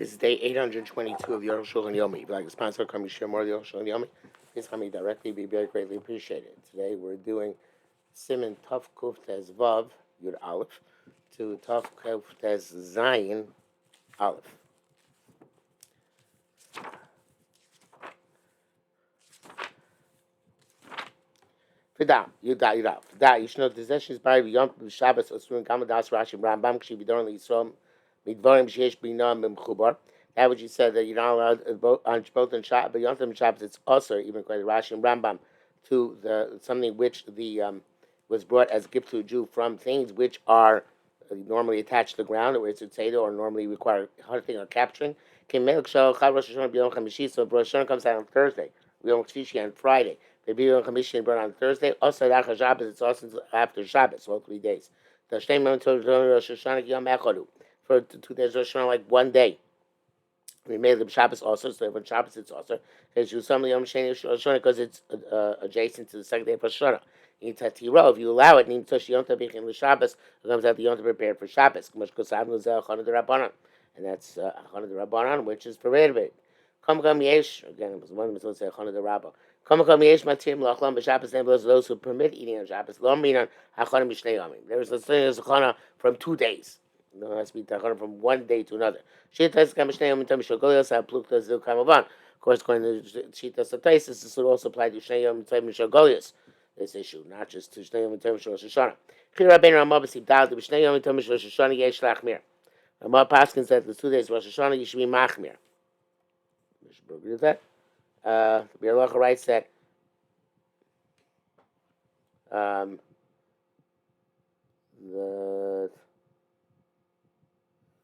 This is day 822 of the Arukh HaShulchan Yomi. If you'd like to sponsor, come and share more of the Arukh HaShulchan Yomi. Please come me directly. Be very greatly appreciated. Today we're doing Siman Tov Kuf Tes Vav Yud Aleph to Tov Kuf Tes Zayin Aleph. Fida Yuda Yuda Fida. You should know the session is by Yom Shabbos Osurin Kamadas Rashi Rambam Kshi B'Doron Yisrael Midvarim Sheyesh B'Nam B'Mchubar. That which you said that you're not allowed both on Shabbos, but Yom Tov and Shabbos it's also even according to Rashi and Rambam to the something which the was brought as a gift to a Jew from things which are normally attached to the ground, or it's a or normally require hunting or capturing. So Rosh Hashanah comes out on Thursday. Yom Tishri on Friday. Maybe Yom Chamishi brought on Thursday. Also, Arukh HaShabbos, it's also after Shabbos, all 3 days. The Shnei Rosh Hashanah Yom Echadu. For 2 days, Rosh Hashanah, like 1 day. We made the Shabbos also, so when Shabbos it's also. Because you summon Yom Sheni Rosh Hashanah because it's adjacent to the second day of Rosh Hashanah. If you allow it, Nim Tosh Yom Tov B'Chem Shabbos, it comes out the Yom Tov prepared for Shabbos. And that's Chana the Rabbanan, which is prohibited. Come Yesh, again, it was one of them say Chana the Rabba. Come Yesh Matim Lachlam B'Shabbos, and those who permit eating on Shabbos. Lo Minan HaChana Mishnei Yomim. There is a thing as a Chana from 2 days. No, it has to be Chana from 1 day to another. Of course, according to Shita Sataisis, this would also apply to Shnei Yom Tov Mishagolius. This issue, not just to Shnei Yom Tov Rosh Hashanah. Chira Ben Ramah B'Sib Dal to Shnei Yom Tov Rosh Hashanah Yesh Lachmir. Ramah Paskins said the 2 days Rosh Hashanah you should be Machmir. We should agree with that. The Bir Halacha writes that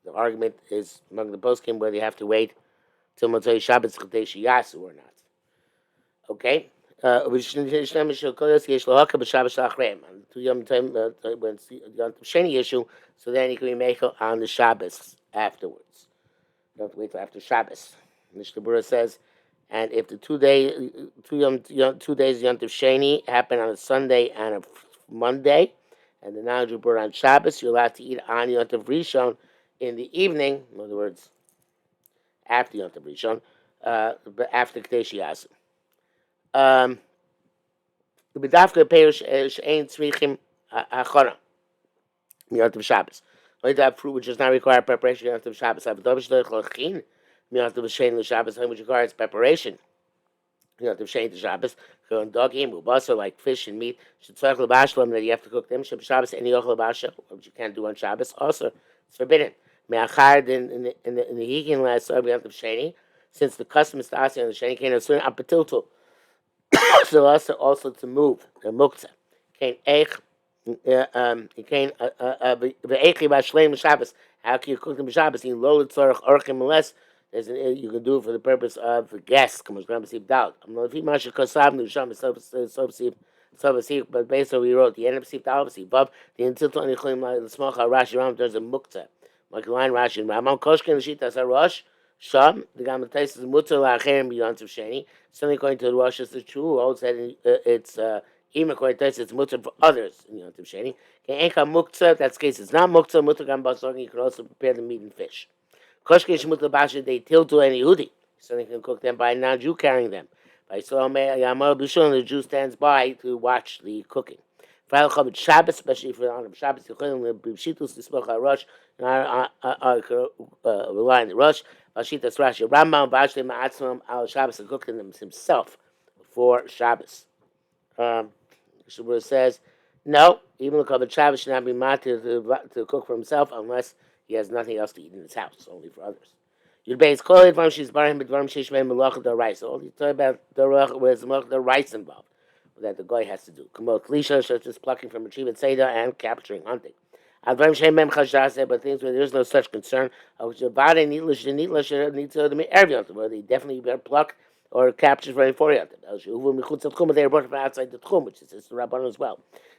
the argument is among the poskim whether you have to wait till Motzei Shabbos Chadesh Yasu or not. Okay. When Sheni issue, so then you can be meichel on the Shabbos afterwards. You don't have to wait till after Shabbos. Mishnah Berurah says, and if the 2 days Yom Tov Sheni happen on a Sunday and a Monday, and the knowledge you brought on Shabbos, you're allowed to eat on Yom Tov Rishon in the evening. In other words, after Yom Tov Rishon, but after Kadesh Yasu. The B'dafka Peirush She'ein Tzrichim Hachana Yom Tov Shabbos. Only to have fruit which does not require preparation Yom Tov Shabbos. Avdov Shloich Lachin Yom Tov Shein L'Shabbos, which requires preparation Yom Tov Shein to Shabbos. Dogim, ubasa, like fish and meat, should tzarich l'bashlam that you have to cook them. Shabbos any yochel l'bashal, which you can't do on Shabbos. Also, it's forbidden. Me'achar in the higin last Yom Tov Sheni, since the custom is to ask on the Sheni came certain apatiltul, so also to move the muktzah. Came eich, came ve'echi b'ashleim Shabbos. How can you cook them Shabbos? You low tzarich orchim less. You can do it for the purpose of guests. But basically we wrote the end of Sif Dal, Vav, the until only the small Rashi Ram, there's a mukta. Like line Rashi and Ramam Koshkin, the Shitas Rosh, Sham, the Gamatais is Mutter Lacherim beyond of Sheni. Something according to the Rosh is the true, also said it's even according to it's Mutter for others in Yom Tov Sheni. Enka Mukta, that's the case, it's not Mukta, Mutter Gambasog, you can also prepare the meat and fish. Koshke Shmut Labasha, they tiltu any Yehudi, so they can cook them by a non-Jew carrying them. By Salome Yamar Bishon, the Jew stands by to watch the cooking. For Shabbos, especially for the honor of Shabbos, the Bibshitus, the Smoch HaRosh, rely on the Rosh, Vashitas Rashi, Rambam, Vashli Ma'atzmam, al Shabbos, and cooked them himself for Shabbos. Shabbat says, no, even the Kavod Shabbos should not be matir to cook for himself unless he has nothing else to eat in his house, only for others. You'd base call it from she's barring but from she's made malach the rice. All you talk about the rice involved that the guy has to do. Come out lisha such as plucking from a tree with seda and capturing, hunting. But things where there's no such concern, which the body needless to the area where they definitely better pluck or capture for before you. They brought from outside the tchum, which is the rabban as well.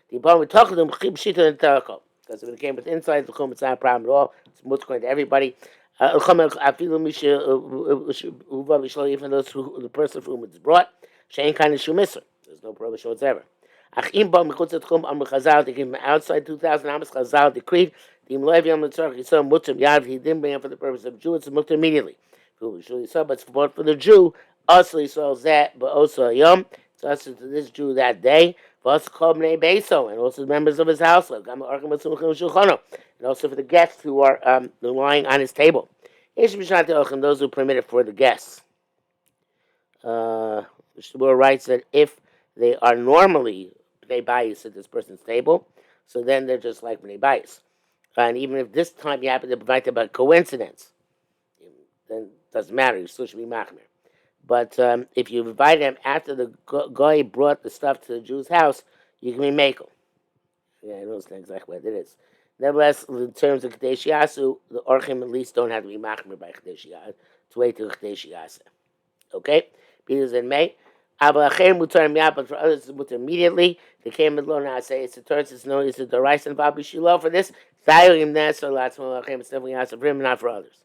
The important we talk to them shita and tarako. Because if it came with inside the chum, it's not a problem at all. It's much going to everybody. Even those the person for whom it's brought, she'ain kind of shumisr. There's no prohibition whatsoever. They give him outside 2,000 amas. Chazal decreed The Imloiv Yom L'Tzorach Yisrael Mutter Yad, he didn't bring it for the purpose of Jew, it's a Mutter immediately. But for the Jew, also Yisrael Zeh, but also Yom, it's also to this Jew that day, for us called Bnei Beso, and also the members of his household, and also for the guests who are lying on his table. Those who permit it for the guests. The Shmuel writes that if they are normally Bnei Bayis at this person's table, so then they're just like Bnei Bayis. And even if this time you happen to invite them by coincidence, then it doesn't matter. You still should be machmir. But if you invite them after the guy brought the stuff to the Jew's house, you can be makel. Yeah, I know exactly what it is. Nevertheless, in terms of Kadesh Yasu, the Orchim at least don't have to be machmir by Kadesh Yasu to wait till Kadesh Yasu. Okay? Because in May, but for others it's mutar immediately. They came with now say it's a turns, it's known as the rice and Babi Shiloh for this. It's definitely answer for him, not for others.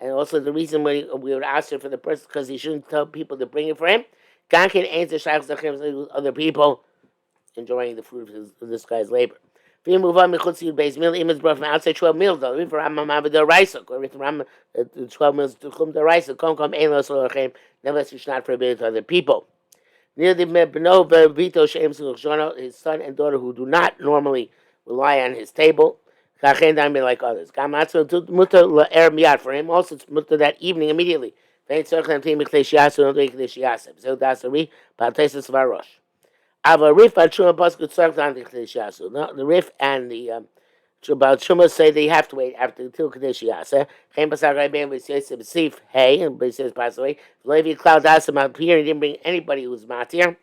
And also the reason we would ask her for the person because he shouldn't tell people to bring it for him. Other people enjoying the fruit of this guy's labor. If you move on, image brought from outside 12 meals, though. If Ram 12 meals to Chum the rice, nevertheless, you should not forbid it to other people. Near the his son and daughter who do not normally rely on his table, like others. For him also, it's mutter that evening immediately. The Rif and the about Shuma say they have to wait after till Kadesh Yaseh. Chaim Basar Rabbein says B'Sif Hey, and he says pass away. Levi Cloud Asim up here. He didn't bring anybody who was matir.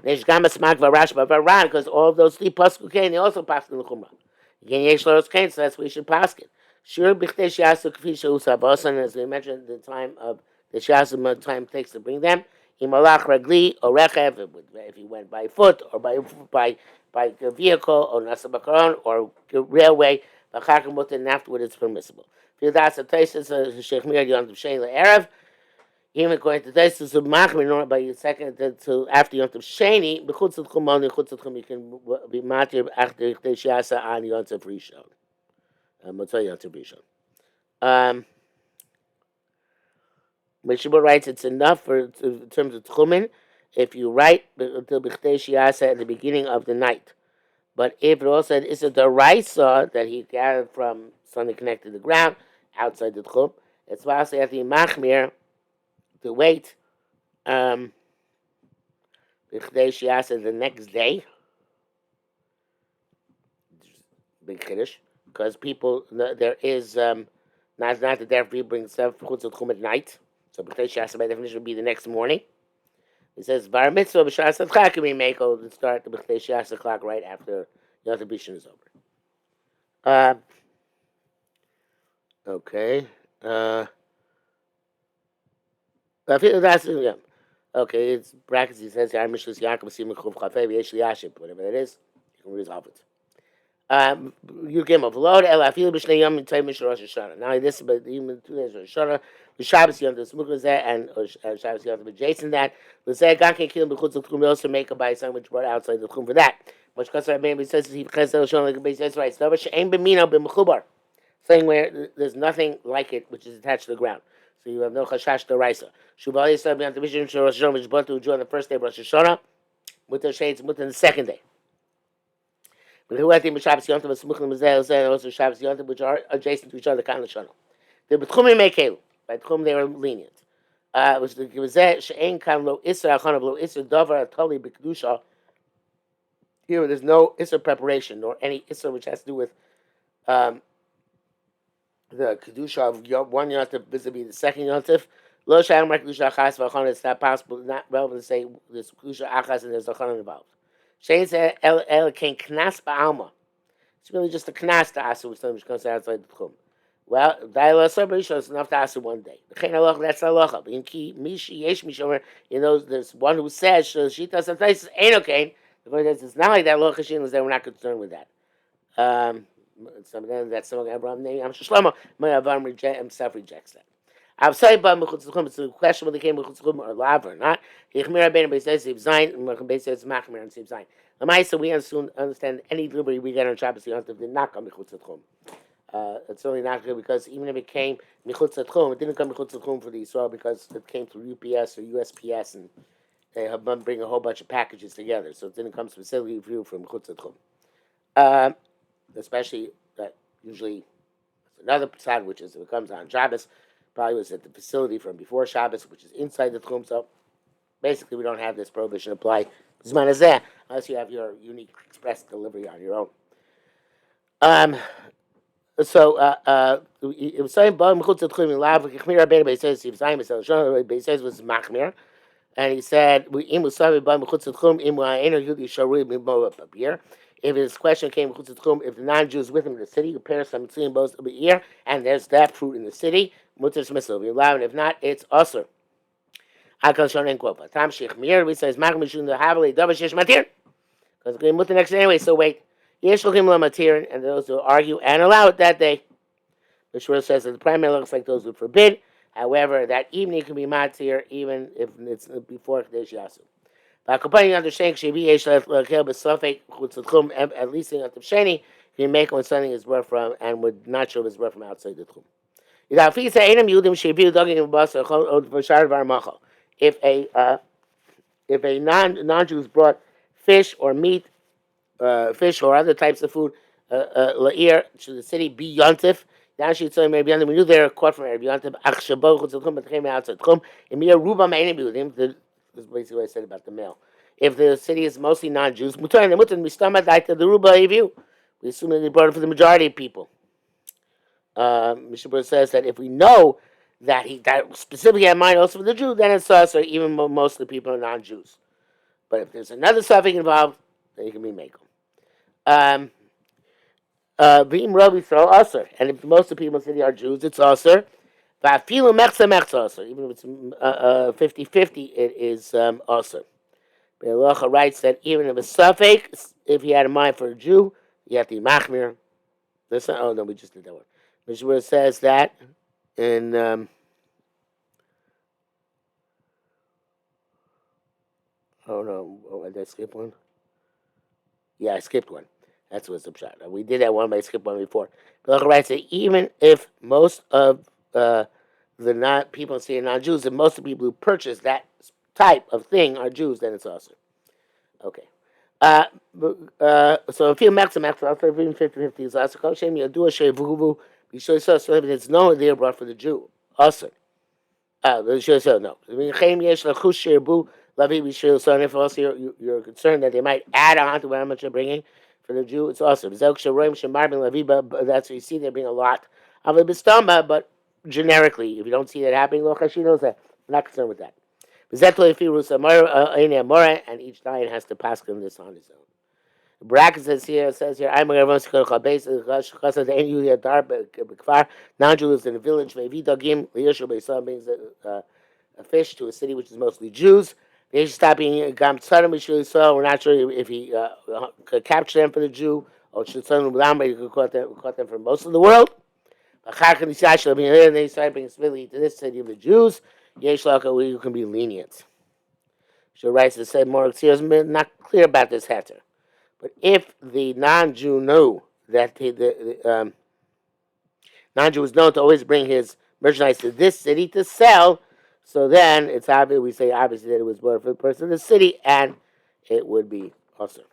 Nesh Gama Smak Varash Varan because all of those three pasuk came. They also passed in the Chumrah. Again, Yesh Loros came, so that's what we should pass it. Sure, B'Kadesh Yaseh Kfisha Usabasan, as we mentioned, the time of the Shasam time takes to bring them. Imalach Ragli or Rechev, if he went by foot or by a vehicle or Nasabakaron or railway, and afterward it's permissible. That's a Taisus Sheikh Mir Yom Shayla Erev. Even according to Taisus of Machmir, by the second to after Yom Shani, Bechutz Chumon and Chutz Chum, you can be matir after Shasa on Yom Rishon. Motzai Yom Rishon. Meshibah writes it's enough for in terms of tchumen if you write until b'chtei shiasa at the beginning of the night. But if it also said it's a deraisa that he gathered from something connected to the ground outside the tchum, it's possible at the machmir to wait b'chtei shiasa the next day. Big kiddush because people there is not that therefore people bring stuff for tchum at night. So B'chtei Shasa by definition would be the next morning. It says Bar Mitzvah B'Shas Tzchak we make and start the B'chtei Shasa clock right after Yom Rishon is over. Okay. I feel that's yeah. Okay, it's brackets. He says here Mishlas Yaakov Simon Chuv Chafei V'Yesh Liyashim. Whatever that is, you can resolve it. You came of load El Afil B'Shnei Yom Mitzvah Mishra Rosh Hashanah. Now this, but even 2 days Rosh Hashanah. The Shabbos Yom the Smukah Zeh and Shabbos Yom the Jason that the Zeh Gankin Kilim B'Chutz L'Tchum. They also make a by some which brought outside the Tchum for that. Which because our baby says he Chesed Shon like a base. That's right. So She'ein B'Mino B'Mechubar, saying where there's nothing like it which is attached to the ground. So you have no Chashash D'Oraisa. Shuvah Yisrael B'Yom T'Vishim Shel Rosh Hashanah which brought to Jew on the first day of Rosh Hashanah. Mutar Shades Mutar on the second day. Also Shabbos Yontiv, which are adjacent to each other, kind of shana. The B'tchumim make Kelu. By Tchum they were lenient. Was the Gevzeh She'ein Kan Lo Isra Achanav Lo Isra Davar Atali B'Kedusha. Here there's no Isra preparation nor any Isra which has to do with the Kedusha of one Yontiv vis-a-vis the second Yontiv. Lo Shayam Mar Kedusha Achas V'Achana. It's not possible, not relevant to say there's Kedusha Achas and there's Achana involved. Shein said El Kain Knas Ba'alma. It's really just a Knas to Asa with something which comes outside the Tchum. Well, Daila Sabrisha is enough to Asa one day. The Kain Aloch, that's Alocha. In Ki Mishi Yesh Mishomer, there's one who says Shita sometimes ain't okay. The point is it's not like that Alocha Shin is that we're not concerned with that. Some of them that's some of Abraham name. I'm Shlomo. My Avam himself rejects that. Outside by mechutz l'chum, it's a question whether they came mechutz l'chum or lav or not. Yichmir Rabbeinu b'says Siv Zayin, and Mechum b'says Machmir and Siv Zayin. Lamaisa, we soon understand any liberty we get on Shabbos Yom Tov did not come mechutz l'chum. It's certainly not good because even if it came mechutz l'chum, it didn't come mechutz l'chum for the Yisrael because it came through UPS or USPS and they bring a whole bunch of packages together, so it didn't come specifically for you from mechutz l'chum. Especially that usually another side, which is if it comes on Shabbos, probably was at the facility from before Shabbos, which is inside the Tchum. So basically, we don't have this prohibition apply Zman Hazeh unless you have your unique express delivery on your own. It was saying Ba Mechutz Tchum in Lav Kechmir Rabbeinu Beisayis Yivzayim Beisayis was Machmir, and he said we Im Usavi Ba Mechutz Tchum Im Wa'enu Yudi Sharui Mimo Babir. If his question came, if the non-Jews with him in the city, you pair some tzim both of the year, and there's that fruit in the city, mutter shmisel. You allow it. If not, it's usher. Akal shon en kofa. Tam shich mir. We says mag mishun the haveli davar shesh matir. Because it's going to mutter next day anyway. So wait. Yesh lochim la matir, and those who argue and allow it that day. The Shur says that the primary looks like those who forbid. However, that evening can be matir even if it's before Kadesh Yasu. By accompanying understanding Shebi Yesh Lekel B'Safek Chutz L'Tchum, at least in Ativ Sheni, you make when something is brought from and would not show is brought from outside the Tchum. If a non-Jews brought fish or meat, fish or other types of food, la'ir to the city be yontif. Now she told me we knew they were caught from yontif. Achshabot Chutz L'Tchum, but came outside Tchum. Emir Ruba Meinim Yudim. This is basically what I said about the male. If the city is mostly non-Jews, we assume that they brought it for the majority of people. Mishabur says that if we know that he specifically had in mind also for the Jew, then it's us, or even most of the people are non-Jews. But if there's another suffix involved, then you can be makel. V'im Rav Yisrael aser, and if most of the people in the city are Jews, it's aser. V'afilu mechza aser, even if it's 50-50, it is aser. The halacha writes that even if a suffix, if he had in mind for a Jew, you have to be machmir. Oh no, we just did that one. Mishnah says that in did I skip one? Yeah, I skipped one. That's what's the shot. We did that one, but I skipped one before. The halacha writes that even if most of the people say non-Jews, and most of the people who purchase that type of thing are Jews, then it's awesome. Okay. So if you max, also even 50-50 is also called Shem Yadua Shevuvu. You show yourself so it's known they are brought for the Jew. Also. The show yourself no. If also you're concerned that they might add on to how much they're bringing for the Jew, it's awesome. That's what you see there being a lot of a bistamba, but generically, if you don't see that happening, she knows that. We're not concerned with that. And each diet has to pass on this on his own. The bracket says here, I'm a non-Jew lives in a village, means a fish to a city which is mostly Jews. They should stop being Gam Tzadim. We're not sure if he could capture them for the Jew, or should he could caught them for most of the world. Then he started bringing civility to this city of the Jews. Yesh Laka, you can be lenient. So writes to say more not clear about this heter. But if the non-Jew knew that the non-Jew was known to always bring his merchandise to this city to sell, so then it's obvious, we say obviously that it was bought for the person in the city, and it would be awesome.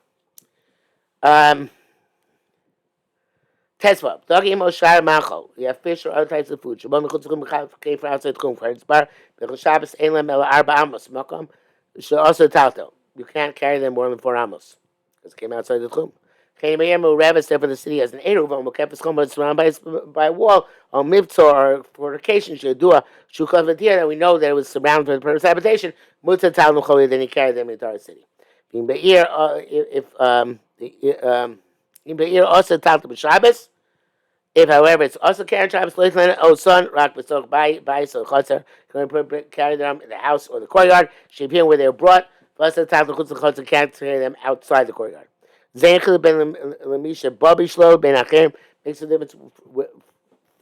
Tesva, doggy mo shar macho. You have fish or other types of food. Shabbat mechutz came from outside kum. For instance, bechol Shabbos elam el arba amos makom. Should also talto. You can't carry them more than 4 amos because it came outside the kum. Came here, Rabbis there for the city as an eruv on mukefes kum, but it's surrounded by a wall on mivtzor or fortification. Shadua shukav v'tir that we know that it was surrounded by the purpose of habitation. Mutzah tal nucholi, then he carried them in the entire city. In be'ir, in be'ir also talto b'Shabbos. If, however, it's also carrying Shabbos, son, rock b'soch by so chotzer, can carry them in the house or the courtyard. Shepim where they were brought. Plus, the time the can't carry them outside the courtyard. Zeinchel ben lemisha babishlo ben achim makes a difference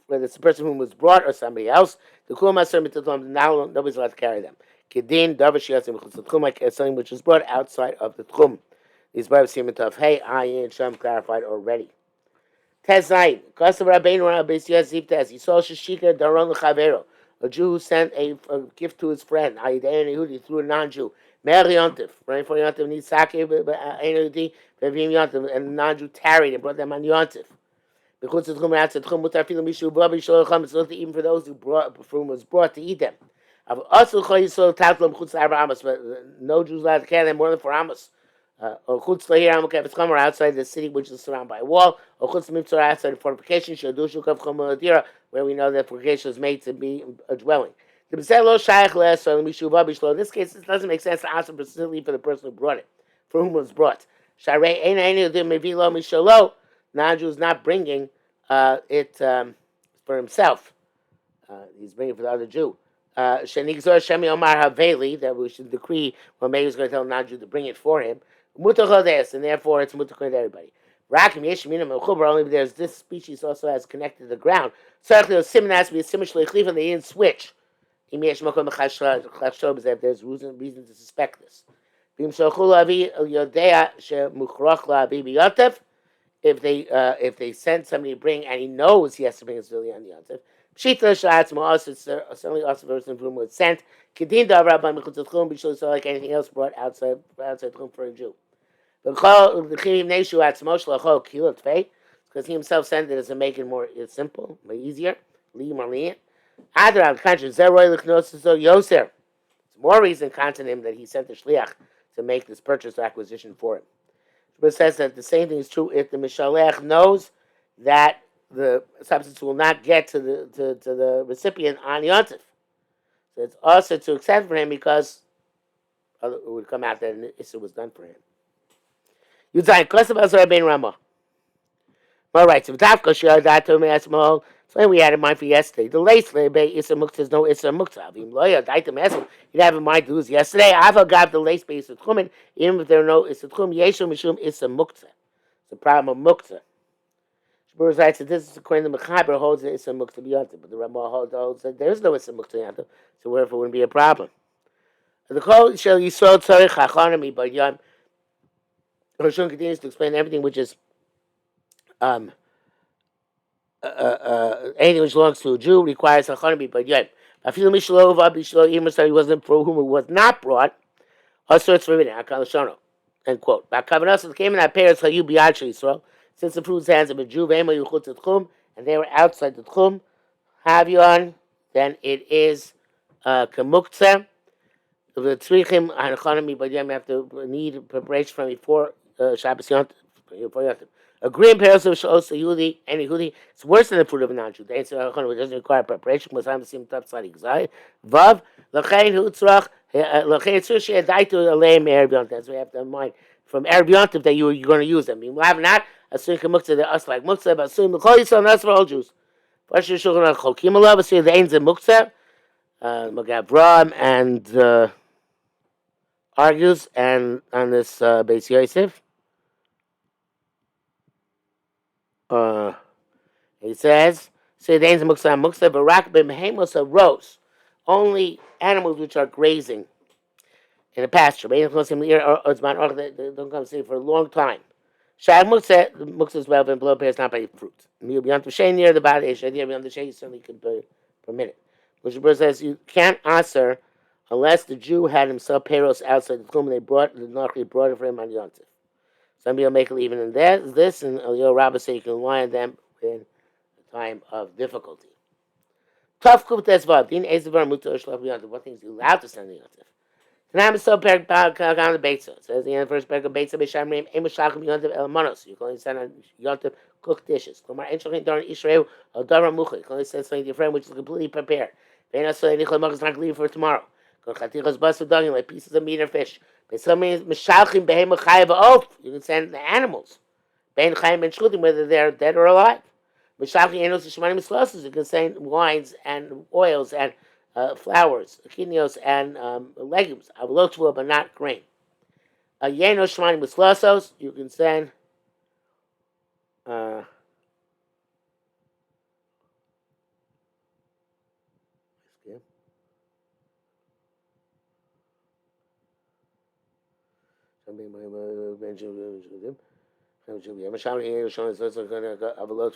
whether it's the person who was brought or somebody else, the Kul Maser Mitzvah, now nobody's allowed to carry them. Kedin, Davar Shiatzim, the Tchum, like something which is brought outside of the Tchum. These Bibles seem to have, hey, Ayin, Shem clarified already. Tezayin, Kosav Rabbeinu Rabbi Yosef Tez, Yisol Shishika Daron L'Chavero, a Jew who sent a gift to his friend, Ayidayin Yehudi, through a non-Jew. Mer Yontif, right for Yontif, needs sake, Yehudi, Vevim Yontif, and the non-Jew tarried and brought them on Yontif. Because the Tchum outside Tchum, Mutar Filim Mishu, Babi Sholacham, it's not even for those who was brought to eat them. Also, Yisol Tatlam Chutz Arba Amos, but no Jews allowed to carry them more than 4 Amos. Or Chutz Lahir Amukef Tzcham, or outside the city which is surrounded by a wall, or Chutz Mitzvah, outside the fortification, Shadushu Kav Chom Adira, where we know that fortification is made to be a dwelling. The B'Zelo Shaykh Le'Esor Mishu Babi Shlo. In this case, it doesn't make sense to ask specifically for the person who brought it, for whom it was brought. Sharei Eina Eina Udim Mevilo Mishalo. Non-Jew is not bringing it for himself. He's bringing it for the other Jew. Shenigzor Shemi Omar Haveli, that we should decree when Meir is going to tell non-Jew to bring it for him. Mutachodes, and therefore it's mutachod to everybody. Rakim Yeshminim Mechubar, only there's this species also has connected to the ground. Certainly the simon has to be a simon shleichliv, and they didn't switch. If there's reason to suspect this. If they send somebody to bring and he knows he has to bring his really on the Yontif. Pshita Shatz also certainly also the person whom was sent. Kedin Davra by Mechutz Tchum, Bishul like anything else brought outside Tchum for a Jew. Because he himself sent it as to make it more simple, more easier, more lenient. Other on the contrary, Yoser. It's more reason content him that he sent the shliach to make this purchase or acquisition for him. But it says that the same thing is true if the mishalech knows that the substance will not get to the recipient on Yontif. So it's also to accept for him because it would come out that an issue was done for him. Yuzayin Kosav Azar Ben Ramah. All right, so Tafka Shia Dato Me'asmol. So we had in mind for yesterday. The lace lebe Issa Mukta is no Issa Mukta. Vim Loya Daito Me'asmol. You'd have in mind to lose yesterday. I've got the lace base of Tchumen, even if there are no Issa Tchum, Yeshu Mishum Issa Mukta. It's the problem of Mukta. Shmur writes that this is according to Mechaber holds that Issa Mukta B'Yantim, but the Ramah holds that there is no Issa Mukta B'Yantim, so therefore it wouldn't be a problem. The Kol Shel Yisrael Tzarech HaChanami B'Yam. Roshun continues to explain everything which is anything which belongs to a Jew requires Hachanabi by Yom. Afilu Mishlo Vabishlo Imer he wasn't for whom it was not brought. Also, it's forbidden. Akalashono. End quote. Bakavanasa came in that pairs Hayu Biyad Yisrael, since the fruit's hands of a Jew, Vema Yuchut Tchum, and they were outside the Tchum. Havion, then it is Kamuktzeh. The Tzrichim Hachanabi by Yom have to need preparation from before Shabbos Yontif. A green pairs of Shos Yehudi and Yehudi. It's worse than the fruit of a non-Jew. The answer which doesn't require preparation. Was I'm seeing top side exile. Vav Lachain Hutzrach Lachain Tzushi Adaitu Aleim Erev Yontif. So we have to have in mind from Erev Yontif that you're going to use them. You have not assuming Muktzah the us like Muktzah, but assuming the Chol Yisrael that's for all Jews. First you're shulchan Chokim Alav. Assuming the Ain's a Muktzah. Magavram and argues and on this Beis Yosef. He says, "Sedain's muksa muksa barak b'mehemos rose." Only animals which are grazing in a pasture. They don't come to for a long time. Shag muksa is well been blow pairs not by fruit. You beyond the shade near the body, shade near beyond the shade, you certainly could permit it. Which the says you can't answer unless the Jew had himself payros outside the tomb and they brought it for him on Yontif. Somebody will make it even in this, and Elio Rabbah say you can rely on them in a time of difficulty. Tough kub tesvav. Din ezevar mutar shlach b'yontif. What things you allowed to send the yontif? Tanam is so perk kagan the beitza. It says in the first perk of beitza b'shamrim emushalchim yontif el manos. You can only send on yontif cooked dishes. Kumar enchalchin during Israel al davar mucha. You can only send something to your friend which is completely prepared. Ve'ena so enichol machas not leave for tomorrow. Kon chatichas bas v'dagim like pieces of meat or fish. You can send the animals, whether they're dead or alive. You can send wines and oils and flowers, quinoas and legumes, but not grain. You can send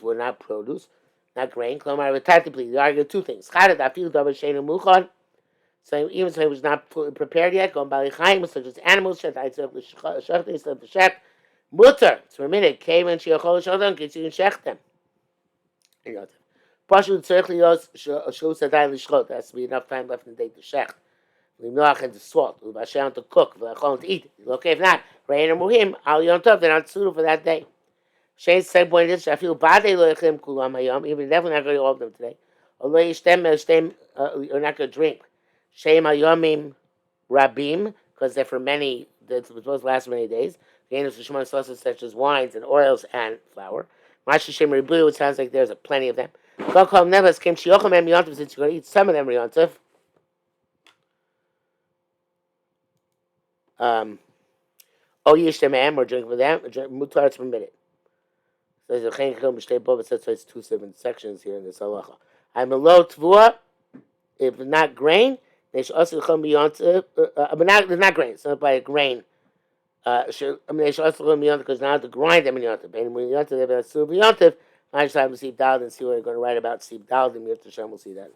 were not produce, not grain. They argue two things. So even so, it was not fully prepared yet. Going by such as animals, mutter. It's permitted. Came and shiachol shalom. Gets you can shech them. Pashut tzarich liyos shul sadai lishchot. There has to be enough time left in the day to shech. Limnoach and to salt. Uvashem to cook. V'lachol to eat. Okay, if not, rain or muhim al yom tov. They're not suitable for that day. Shane's second point is I feel bad they loyachim kulam hayom. Even definitely not going to all of them today. Although yishtem you're not going to drink. Shem hayomim rabim because they're for many. They're supposed to last many days. The angels of Shemon sauces such as wines and oils and flour. Masha Shem Ribu, it sounds like there's plenty of them. Kokam Nevas came Shiochem Em Yontif, since you're going to eat some of them Yontif. Oh, Yishtem Em, or drink with them, Mutar, it's permitted. So there's a Chen Chum B'Shtei Bova, so it's 2 7 sections here in this halacha. I'm a low tvua, if not grain, they should also come Yontif, but not grain, it's not by a grain. They should also come Yontif because now to grind them in Yontif. And when Yontif, they have a Sub Yontif, I just have to see Dal and see what we're going to write about Sib Dal, and Yontif Hashem will see that.